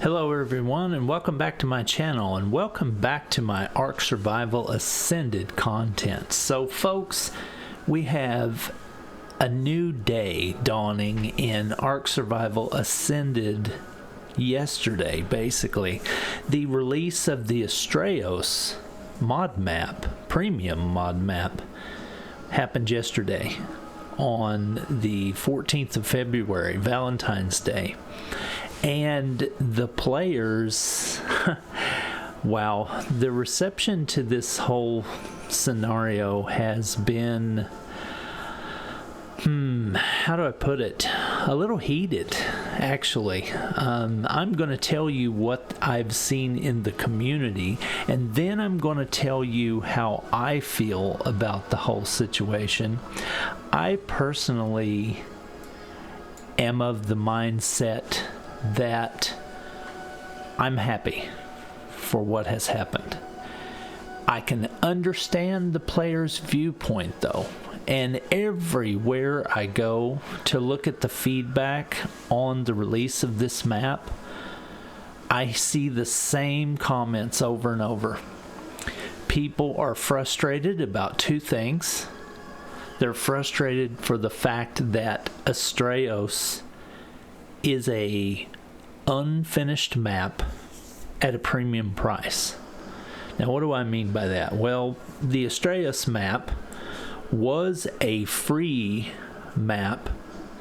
Hello everyone, and welcome back to my channel, and welcome back to my Ark Survival Ascended content. So folks, we have a new day dawning in Ark Survival Ascended yesterday, basically. The release of the Astraeos mod map, premium mod map, happened yesterday on the 14th of February, Valentine's Day. And the players, wow, the reception to this whole scenario has been, how do I put it? A little heated, actually. I'm going to tell you what I've seen in the community, and then I'm going to tell you how I feel about the whole situation. I personally am of the mindset that I'm happy for what has happened. I can understand the player's viewpoint though, and everywhere I go to look at the feedback on the release of this map, I see the same comments over and over. People are frustrated about two things. They're frustrated for the fact that Astraeos is a unfinished map at a premium price. Now what do I mean by that? Well, the Astraeos map was a free map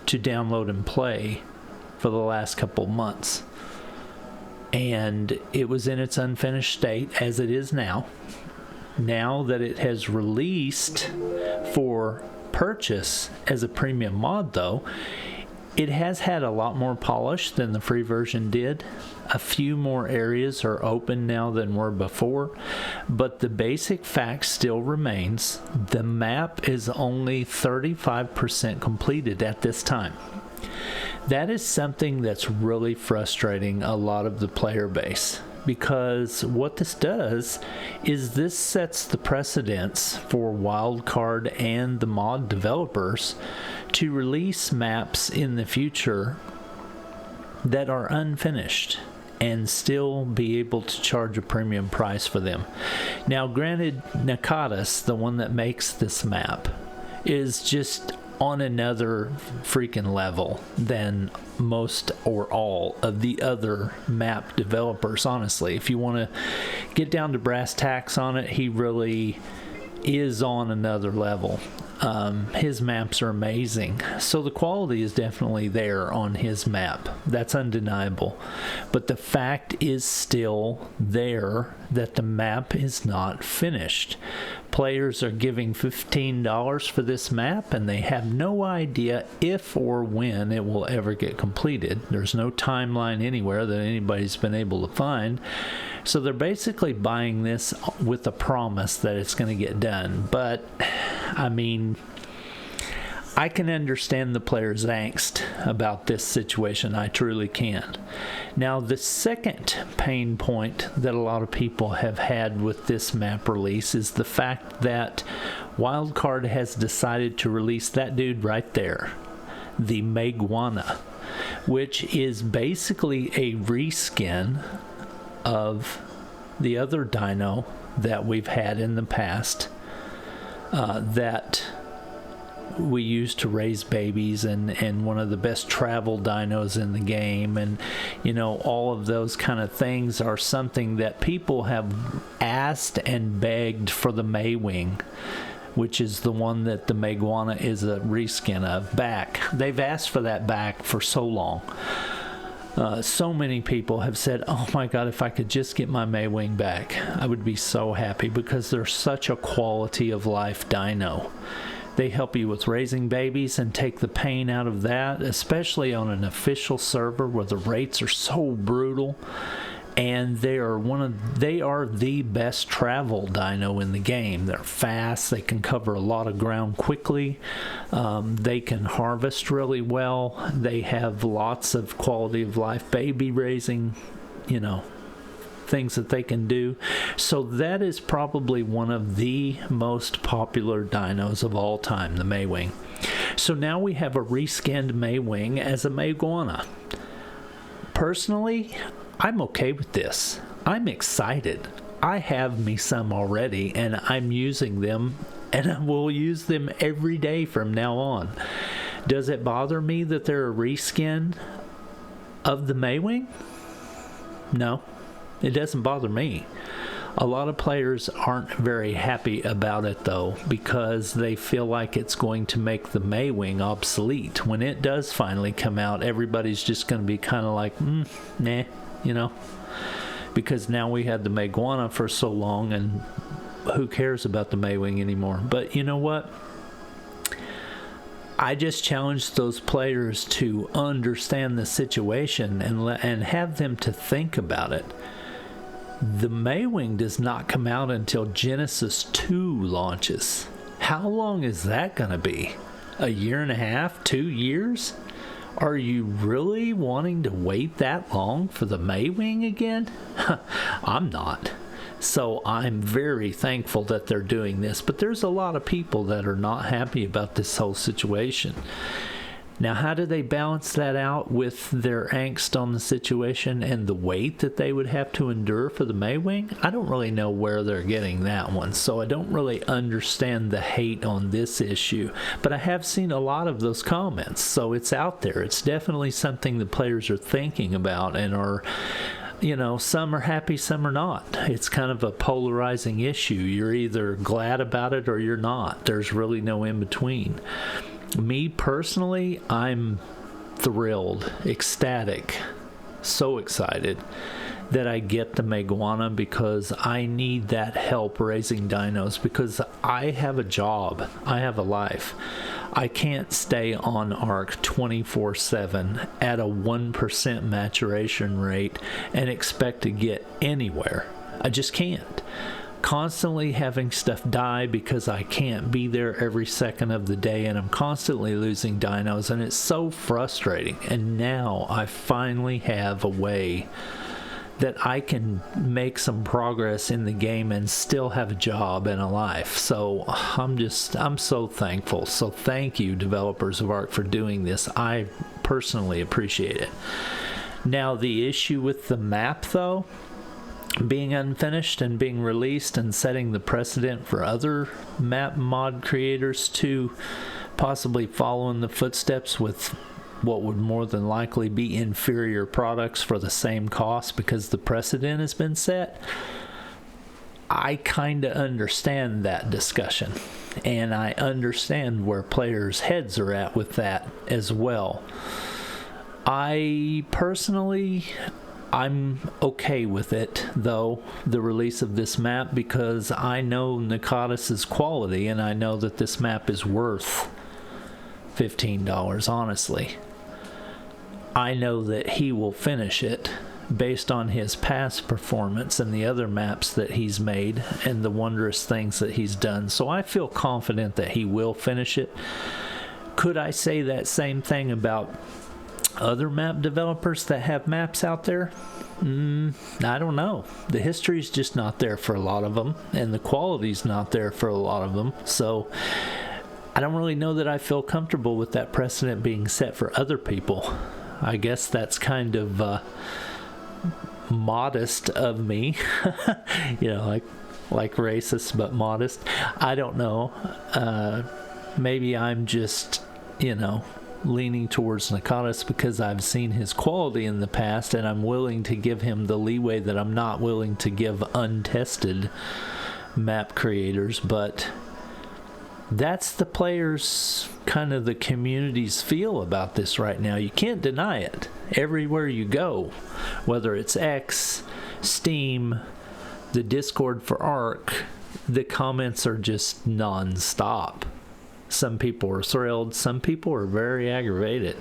to download and play for the last couple months, and it was in its unfinished state as it is now. Now that it has released for purchase as a premium mod though, it has had a lot more polish than the free version did. A few more areas are open now than were before, but the basic fact still remains. The map is only 35% completed at this time. That is something that's really frustrating a lot of the player base, because what this does is this sets the precedence for Wildcard and the mod developers to release maps in the future that are unfinished and still be able to charge a premium price for them. Now granted, Nakatas, the one that makes this map, is just on another freaking level than most or all of the other map developers, honestly. If you want to get down to brass tacks on it, he really is on another level. His maps are amazing, so the quality is definitely there on his map. That's undeniable, but the fact is still there that the map is not finished. Players are giving $15 for this map, and they have no idea if or when it will ever get completed. There's no timeline anywhere that anybody's been able to find. So they're basically buying this with a promise that it's going to get done. But, I mean, I can understand the player's angst about this situation. I truly can. Now, the second pain point that a lot of people have had with this map release is the fact that Wildcard has decided to release that dude right there, the Maeguana, which is basically a reskin of the other dino that we've had in the past that we used to raise babies, and one of the best travel dinos in the game, and you know, all of those kind of things are something that people have asked and begged for the Maywing, which is the one that the Maeguana is a reskin of, back. They've asked for that back for so long. So many people have said, oh my god, if I could just get my Maywing back, I would be so happy, because they're such a quality of life dino. They help you with raising babies and take the pain out of that, especially on an official server where the rates are so brutal. And they are the best travel dino in the game. They're fast, they can cover a lot of ground quickly, they can harvest really well, they have lots of quality of life baby raising, you know, things that they can do. So that is probably one of the most popular dinos of all time, the Maywing. So now we have a reskinned Maywing as a Maeguana. Personally, I'm okay with this. I'm excited. I have me some already, and I'm using them, and I will use them every day from now on. Does it bother me that they're a reskin of the Maewing? No, it doesn't bother me. A lot of players aren't very happy about it, though, because they feel like it's going to make the Maewing obsolete. When it does finally come out, everybody's just going to be kind of like, nah, you know, because now we had the Maeguana for so long, and who cares about the Maewing anymore? But you know what? I just challenge those players to understand the situation and have them to think about it. The Maewing does not come out until Genesis 2 launches. How long is that going to be? A year and a half? 2 years? Are you really wanting to wait that long for the Maewing again? I'm not. So I'm very thankful that they're doing this, but there's a lot of people that are not happy about this whole situation. Now, how do they balance that out with their angst on the situation and the weight that they would have to endure for the Maewing? I don't really know where they're getting that one, so I don't really understand the hate on this issue. But I have seen a lot of those comments, so it's out there. It's definitely something the players are thinking about and are, you know, some are happy, some are not. It's kind of a polarizing issue. You're either glad about it or you're not. There's really no in between. Me personally, I'm thrilled, ecstatic, so excited that I get the Maeguana, because I need that help raising dinos, because I have a job, I have a life. I can't stay on ARC 24/7 at a 1% maturation rate and expect to get anywhere. I just can't. Constantly having stuff die because I can't be there every second of the day, and I'm constantly losing dinos, and it's so frustrating. And now I finally have a way that I can make some progress in the game and still have a job and a life. So I'm so thankful. So thank you, developers of ARC, for doing this. I personally appreciate it. Now, the issue with the map, though, being unfinished and being released and setting the precedent for other map mod creators to possibly follow in the footsteps with what would more than likely be inferior products for the same cost because the precedent has been set. I kind of understand that discussion, and I understand where players' heads are at with that as well. I personally, I'm okay with it, though, the release of this map, because I know Nakatis's quality, and I know that this map is worth $15, honestly. I know that he will finish it based on his past performance and the other maps that he's made and the wondrous things that he's done. So I feel confident that he will finish it. Could I say that same thing about other map developers that have maps out there? I don't know. The history's just not there for a lot of them, and the quality's not there for a lot of them. So I don't really know that I feel comfortable with that precedent being set for other people. I guess that's kind of modest of me. You know, like racist but modest. I don't know. Maybe I'm just, you know, leaning towards Nakatis because I've seen his quality in the past, and I'm willing to give him the leeway that I'm not willing to give untested map creators. But that's the players, kind of the community's feel about this right now. You can't deny it. Everywhere you go, whether it's X, Steam, the Discord for ARC, the comments are just non-stop. Some people are thrilled, some people are very aggravated.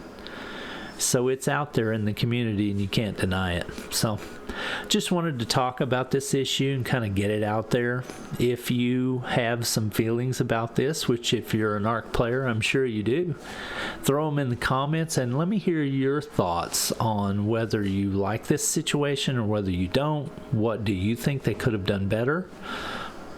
So it's out there in the community and you can't deny it. So just wanted to talk about this issue and kind of get it out there. If you have some feelings about this, which if you're an ARC player, I'm sure you do, throw them in the comments and let me hear your thoughts on whether you like this situation or whether you don't. What do you think they could have done better?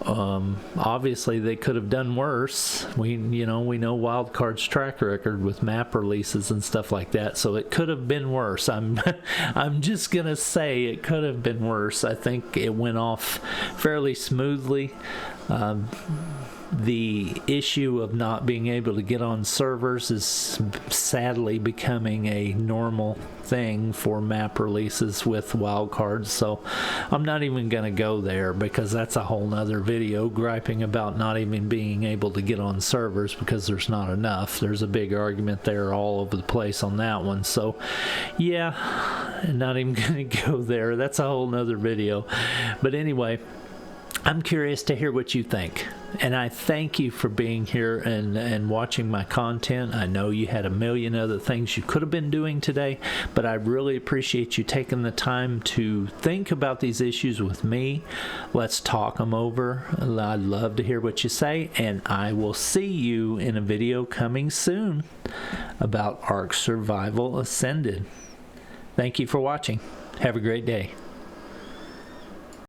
Obviously they could have done worse. We know Wildcard's track record with map releases and stuff like that, so it could have been worse. I'm just gonna say it could have been worse. I think it went off fairly smoothly. The issue of not being able to get on servers is sadly becoming a normal thing for map releases with wildcards, so I'm not even going to go there because that's a whole nother video, griping about not even being able to get on servers because there's not enough. There's a big argument there all over the place on that one, so yeah, not even going to go there. That's a whole nother video. But anyway, I'm curious to hear what you think, and I thank you for being here and watching my content. I know you had a million other things you could have been doing today, but I really appreciate you taking the time to think about these issues with me. Let's talk them over. I'd love to hear what you say, and I will see you in a video coming soon about Ark Survival Ascended. Thank you for watching. Have a great day.